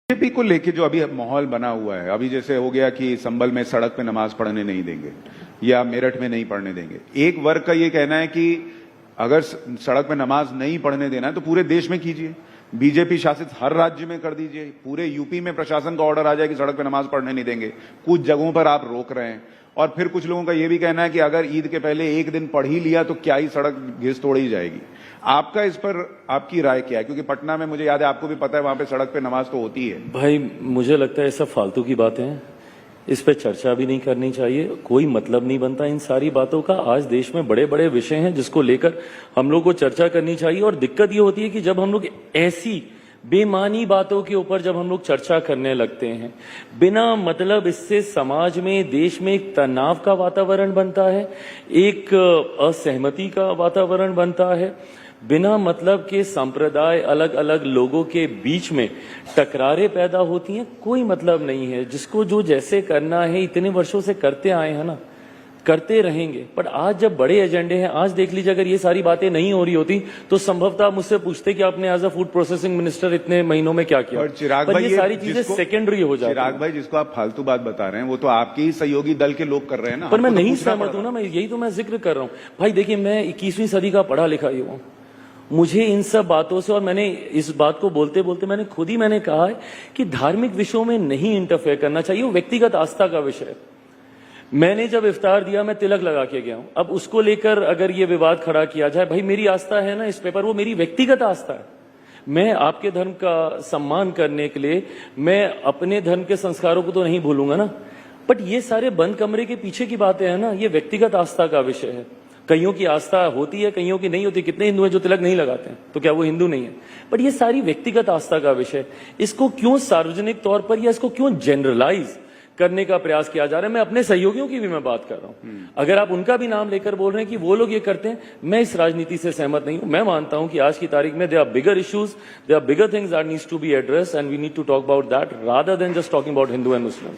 BJP को लेके जो अभी माहौल बना हुआ है, अभी जैसे हो गया कि संभल में सड़क पे नमाज पढ़ने नहीं देंगे या मेरठ में नहीं पढ़ने देंगे। एक वर्ग का ये कहना है कि अगर सड़क पे नमाज नहीं पढ़ने देना है तो पूरे देश में कीजिए, बीजेपी शासित हर राज्य में कर दीजिए। पूरे यूपी में प्रशासन का ऑर्डर आ जाए कि सड़क पे नमाज पढ़ने नहीं देंगे, कुछ जगहों पर आप रोक रहे हैं। और फिर कुछ लोगों का यह भी कहना है कि अगर ईद के पहले एक दिन पढ़ ही लिया तो क्या ही सड़क घिस तोड़ी जाएगी। आपका इस पर आपकी राय क्या है? क्योंकि पटना में मुझे याद है, आपको भी पता है, वहां पे सड़क पे नमाज तो होती है। भाई मुझे लगता है ये सब फालतू की बातें हैं, इस पे चर्चा भी नहीं करनी चाहिए, कोई मतलब नहीं बनता इन सारी बातों का। आज देश में बड़े बड़े विषय हैं जिसको लेकर हम लोग को चर्चा करनी चाहिए। और दिक्कत ये होती है कि जब हम लोग ऐसी बेमानी बातों के ऊपर जब हम लोग चर्चा करने लगते हैं, बिना मतलब इससे समाज में, देश में एक तनाव का वातावरण बनता है, एक असहमति का वातावरण बनता है, बिना मतलब के संप्रदाय, अलग अलग लोगों के बीच में टकरारें पैदा होती हैं। कोई मतलब नहीं है। जिसको जो जैसे करना है इतने वर्षों से करते आए हैं ना, करते रहेंगे। पर आज जब बड़े एजेंडे हैं, आज देख लीजिए, अगर ये सारी बातें नहीं हो रही होती तो संभवतः आप मुझसे पूछते कि आपने as a food processing minister इतने महीनों में क्या किया। और चिराग भाई, ये सारी चीजें सेकेंडरी हो जाती हैं। चिराग भाई, जिसको आप फालतू बात बता रहे हैं वो तो आपके ही सहयोगी दल के लोग कर रहे हैं ना। पर मैं नहीं सहमत हूं ना, मैं यही तो मैं जिक्र कर रहा हूं। भाई देखिए, मैं 21वीं सदी का पढ़ा लिखा ही हूं। मुझे इन सब बातों से, और मैंने इस बात को बोलते बोलते मैंने कहा है कि धार्मिक विषयों में नहीं इंटरफेयर करना चाहिए, वो व्यक्तिगत आस्था का विषय है। मैंने जब इफ्तार दिया, मैं तिलक लगा के गया हूं। अब उसको लेकर अगर ये विवाद खड़ा किया जाए, भाई मेरी आस्था है ना इस पेपर, वो मेरी व्यक्तिगत आस्था है। मैं आपके धर्म का सम्मान करने के लिए मैं अपने धर्म के संस्कारों को तो नहीं भूलूंगा ना। बट ये सारे बंद कमरे के पीछे की बातें हैं ना, ये व्यक्तिगत आस्था का विषय है। कईयों की आस्था होती है, कईयों की नहीं होती। कितने हिंदू हैं जो तिलक नहीं लगाते हैं, तो क्या वो हिंदू नहीं है? बट ये सारी व्यक्तिगत आस्था का विषय, इसको क्यों सार्वजनिक तौर पर या इसको क्यों जनरलाइज करने का प्रयास किया जा रहा है? मैं अपने सहयोगियों की भी मैं बात कर रहा हूं। अगर आप उनका भी नाम लेकर बोल रहे हैं कि वो लोग ये करते हैं, मैं इस राजनीति से सहमत नहीं हूं। मैं मानता हूं कि आज की तारीख में there are bigger issues, there are bigger things that needs to be addressed and we need to talk about that rather than just talking about Hindu and Muslim.